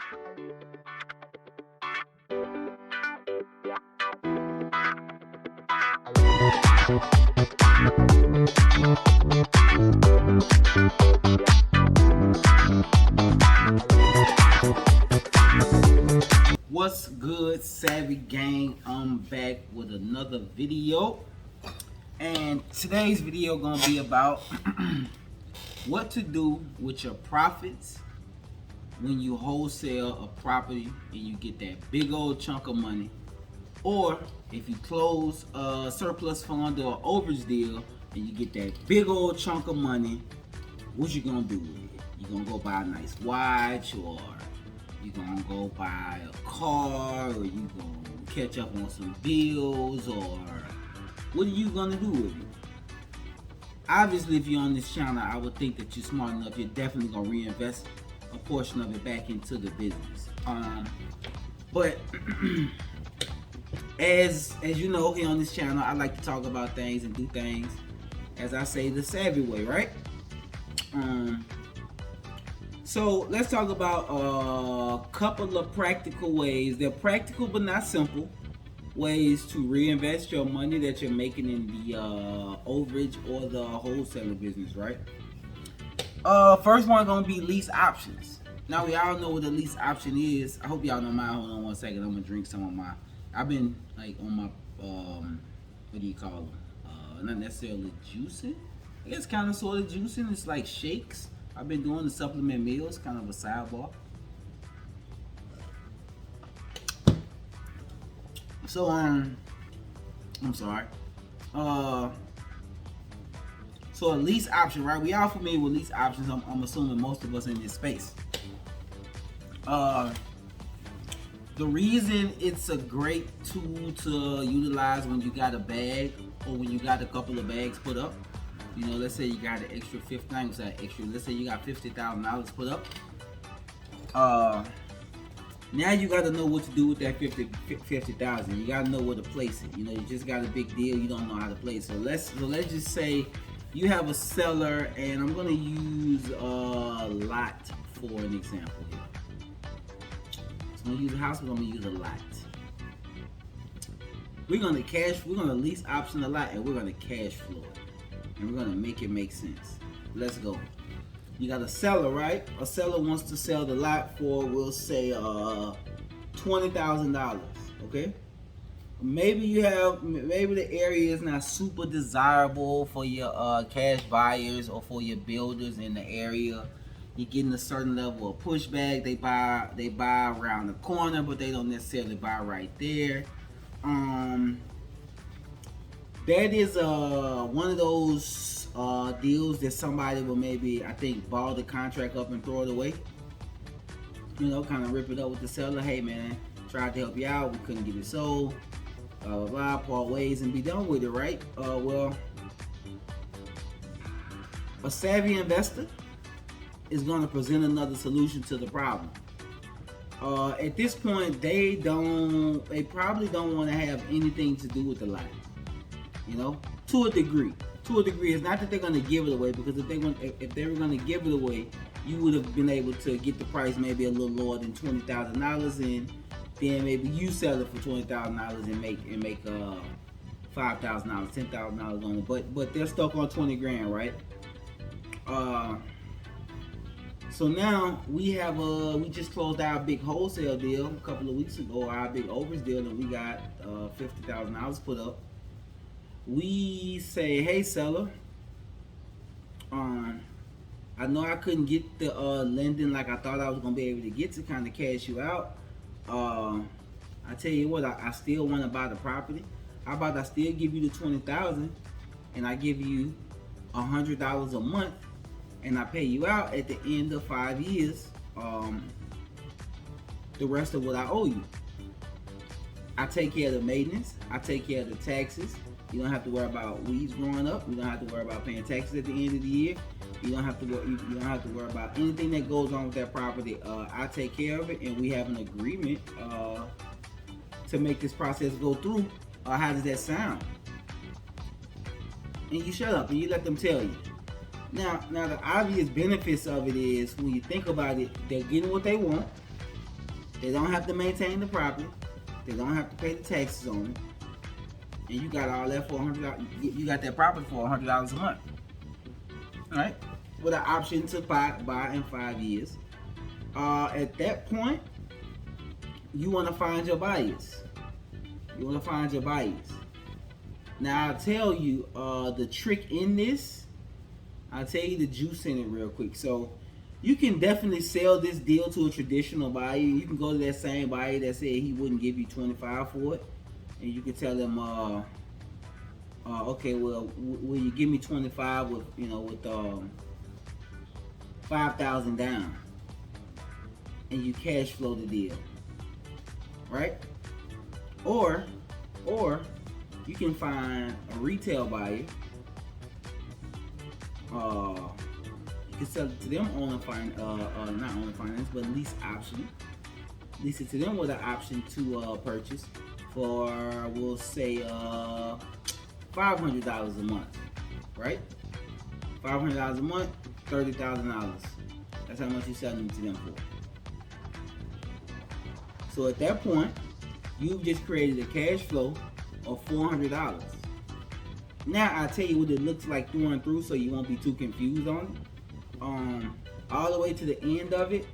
What's good, Savvy Gang? I'm back with another video, and today's video gonna be about what to do with your profits when you wholesale a property and you get that big old chunk of money, or if you close a surplus fund or overage deal and you get that big old chunk of money. What you gonna do with it? You gonna go buy a nice watch, or you gonna go buy a car, or you gonna catch up on some bills, or what are you gonna do with it? Obviously, if you're on this channel, I would think that you're smart enough. You're definitely gonna reinvest a portion of it back into the business. But as you know, here on this channel, I like to talk about things and do things, as I say, the savvy way, right? So let's talk about a couple of practical ways. They're practical but not simple ways to reinvest your money that you're making in the overage or the wholesaler business, right? First one gonna be lease options. Now we all know what a lease option is. I hope y'all know mine. Hold on one second. I'm gonna drink some of my. I've been like on my what do you call them? Not necessarily juicing. I guess kind of sort of juicing. It's like shakes. I've been doing the supplement meals, kind of a sidebar. So I'm sorry. So a lease option, right? We all familiar with lease options. I'm assuming most of us in this space. The reason it's a great tool to utilize when you got a bag or when you got a couple of bags put up. You know, let's say you got an extra let's say you got $50,000 put up. Now you got to know what to do with that $50,000. You got to know where to place it. You know, you just got a big deal. You don't know how to place it. So let's just say you have a seller, and I'm gonna use a lot for an example here. So I'm gonna use a house. We're gonna use a lot. We're gonna lease option a lot, and we're gonna cash flow it. And we're gonna make it make sense. Let's go. You got a seller, right? A seller wants to sell the lot for, we'll say, $20,000. Okay. Maybe the area is not super desirable for your cash buyers or for your builders in the area. You're getting a certain level of pushback. They buy around the corner, but they don't necessarily buy right there. That is one of those deals that somebody will maybe, I think, ball the contract up and throw it away. You know, kind of rip it up with the seller. Hey man, tried to help you out, we couldn't get it sold. Blah blah blah. Part ways and be done with it, right? Well, a savvy investor is going to present another solution to the problem. At this point, they probably don't want to have anything to do with the lot. You know, to a degree. It's not that they're going to give it away, because if they were going to give it away, you would have been able to get the price maybe a little lower than $20,000, and then maybe you sell it for $20,000 and make $5,000, $10,000 on it. But they're stuck on 20 grand, right? So now we just closed our big wholesale deal a couple of weeks ago, our big overage deal, and we got $50,000 put up. We say, hey seller, I know I couldn't get the lending like I thought I was gonna be able to get to kind of cash you out. I tell you what, I still want to buy the property. How about I still give you the $20,000, and I give you $100 a month, and I pay you out at the end of 5 years, the rest of what I owe you. I take care of the maintenance. I take care of the taxes. You don't have to worry about weeds growing up. You don't have to worry about paying taxes at the end of the year. You don't have to worry about anything that goes on with that property. I take care of it, and we have an agreement to make this process go through. How does that sound? And you shut up and you let them tell you. Now the obvious benefits of it is, when you think about it, they're getting what they want. They don't have to maintain the property. They don't have to pay the taxes on it. And you got all that for $100. You got that property for $100 a month. All right, with an option to buy in 5 years. At that point, you want to find your buyers. Now, I'll tell you the trick in this. I'll tell you the juice in it real quick. So, you can definitely sell this deal to a traditional buyer. You can go to that same buyer that said he wouldn't give you $25 for it, and you can tell them, okay, well, will you give me $25 with $5,000 down, and you cash flow the deal, right? Or you can find a retail buyer. You can sell it to them not owner finance, but lease option. Lease it to them with an option to purchase for, we'll say, $500 a month, right? $500 a month, $30,000. That's how much you're selling to them for. So at that point, you've just created a cash flow of $400. Now I'll tell you what it looks like through and through, so you won't be too confused on it. All the way to the end of it,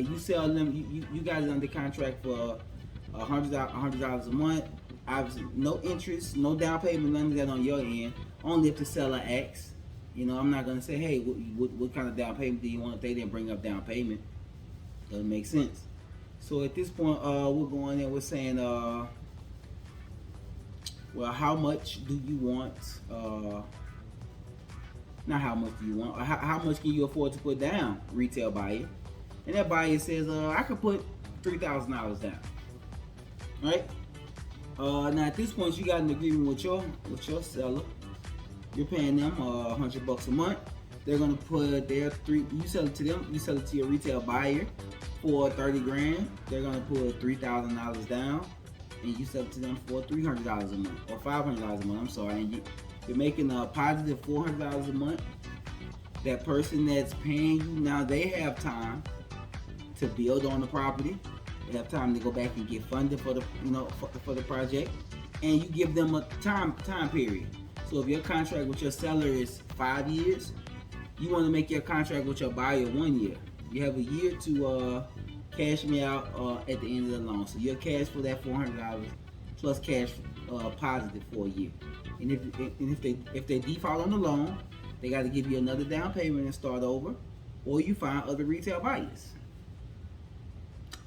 you sell them. You got it under contract for $100 a month. Obviously, no interest, no down payment, none of that on your end. Only if the seller asks. I'm not gonna say, hey, what kind of down payment do you want? If they didn't bring up down payment, doesn't make sense. So at this point, we're going in. We're saying, well, how much do you want? Not how much do you want. How much can you afford to put down, retail buyer? And that buyer says, I could put $3,000 down. Right? Now at this point, you got an agreement with your seller. You're paying them $100 a month. They're gonna put their you sell it to them. You sell it to your retail buyer for $30,000. They're gonna put $3,000 down, and you sell it to them for $300 a month or $500 a month. I'm sorry, and you're making a positive $400 a month. That person that's paying you now, they have time to build on the property. They have time to go back and get funded for the for the project, and you give them a time period. So if your contract with your seller is 5 years, you want to make your contract with your buyer 1 year. You have a year to cash me out at the end of the loan. So you'll cash for that $400 plus cash positive for a year. And if they default on the loan, they got to give you another down payment and start over, or you find other retail buyers.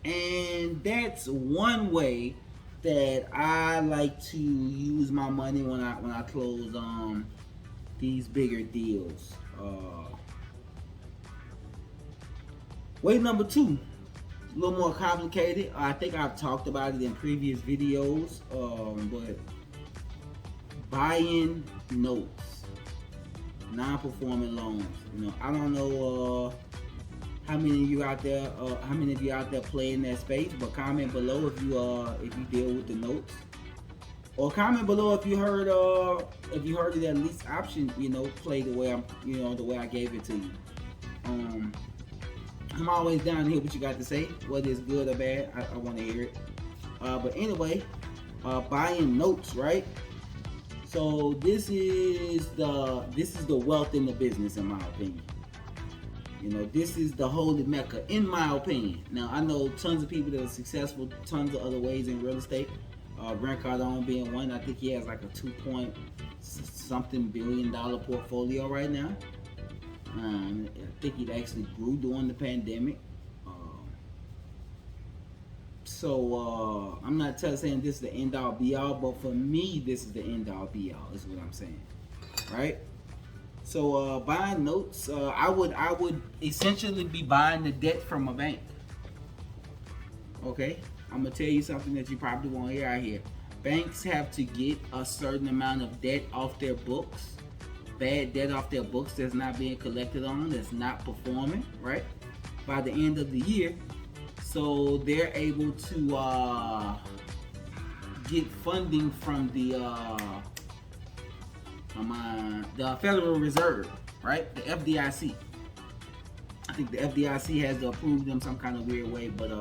And that's one way that I like to use my money when I close these bigger deals. Way number 2, a little more complicated. I think I've talked about it in previous videos, but buying notes, non-performing loans. I don't know how many of you out there play in that space, but comment below if you deal with the notes, or comment below if you heard of that lease option play the way the way I gave it to you. I'm always down to hear what you got to say, whether it's good or bad. I want to hear it. But anyway, buying notes, right? So this is the wealth in the business, in my opinion. This is the holy mecca, in my opinion. Now, I know tons of people that are successful, tons of other ways in real estate. Grant Cardone being one. I think he has like a $2-point-something billion portfolio right now. I think it actually grew during the pandemic. So I'm not saying this is the end all be all, but for me, this is the end all be all. Is what I'm saying, right? So buying notes, I would essentially be buying the debt from a bank. Okay, I'm gonna tell you something that you probably won't hear out here. Banks have to get a certain amount of debt off their books, bad debt off their books that's not being collected on, that's not performing, right? By the end of the year, so they're able to get funding from the Federal Reserve, right? The FDIC. I think the FDIC has to approve them some kind of weird way, but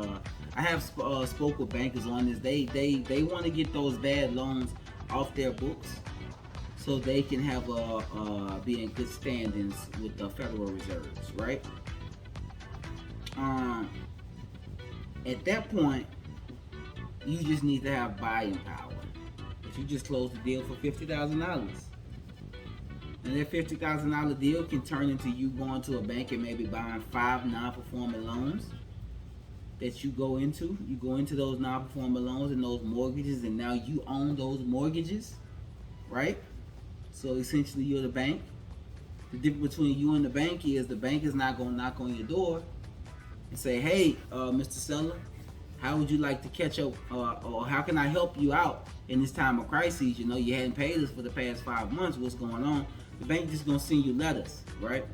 I have spoke with bankers on this. They want to get those bad loans off their books so they can have be in good standings with the Federal Reserves, right? At that point, you just need to have buying power. If you just closed the deal for $50,000, and that $50,000 deal can turn into you going to a bank and maybe buying 5 non-performing loans that you go into. You go into those non-performing loans and those mortgages, and now you own those mortgages, right? So essentially, you're the bank. The difference between you and the bank is not going to knock on your door and say, "Hey, Mr. Seller, how would you like to catch up, or how can I help you out in this time of crisis? You know, you hadn't paid us for the past 5 months. What's going on?" The bank just gonna send you letters, right?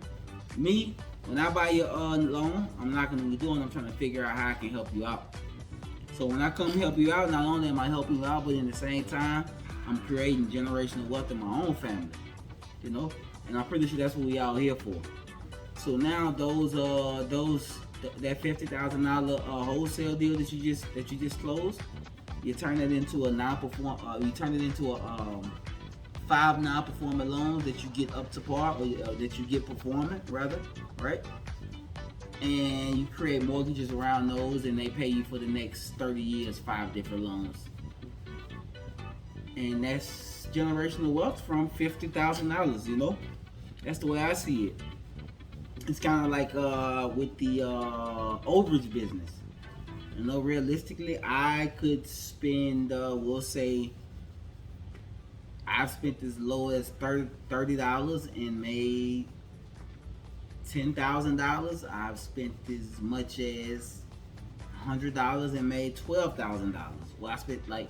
Me, when I buy your loan, I'm not gonna be doing. I'm trying to figure out how I can help you out. So when I come help you out, not only am I helping you out, but in the same time, I'm creating generational wealth in my own family. You know, and I'm pretty sure that's what we out here for. So now that $50,000 wholesale deal that you just closed, you turn it into a you turn it into a 5 non-performing loans that you get up to par, or that you get performing rather, right? And you create mortgages around those, and they pay you for the next 30 years 5 different loans. And that's generational wealth from $50,000. You know, that's the way I see it. It's kind of like with the overage business. You know, realistically, I could spend, we'll say, I've spent as low as $30 and made $10,000. I've spent as much as $100 and made $12,000. Well, I spent like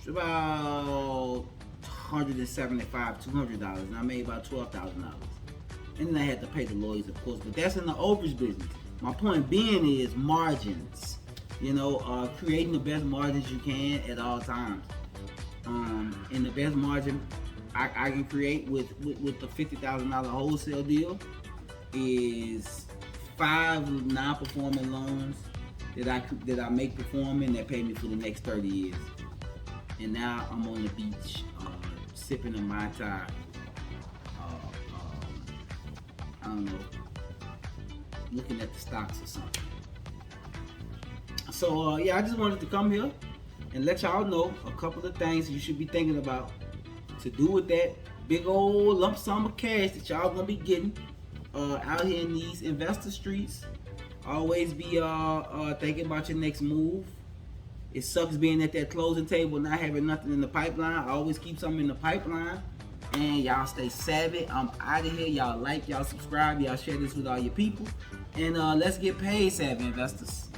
about $175, $200, and I made about $12,000. And then I had to pay the lawyers, of course, but that's in the overage business. My point being is margins. You know, creating the best margins you can at all times. And the best margin I can create with the $50,000 wholesale deal is 5 non-performing loans that I make performing that pay me for the next 30 years. And now I'm on the beach sipping a Mai Tai. I don't know, looking at the stocks or something. So yeah, I just wanted to come here and let y'all know a couple of things you should be thinking about to do with that big old lump sum of cash that y'all gonna be getting out here in these investor streets. Always be thinking about your next move. It sucks being at that closing table not having nothing in the pipeline. I always keep something in the pipeline. And y'all stay savvy. I'm out of here. Y'all like, y'all subscribe, y'all share this with all your people. And let's get paid, savvy investors.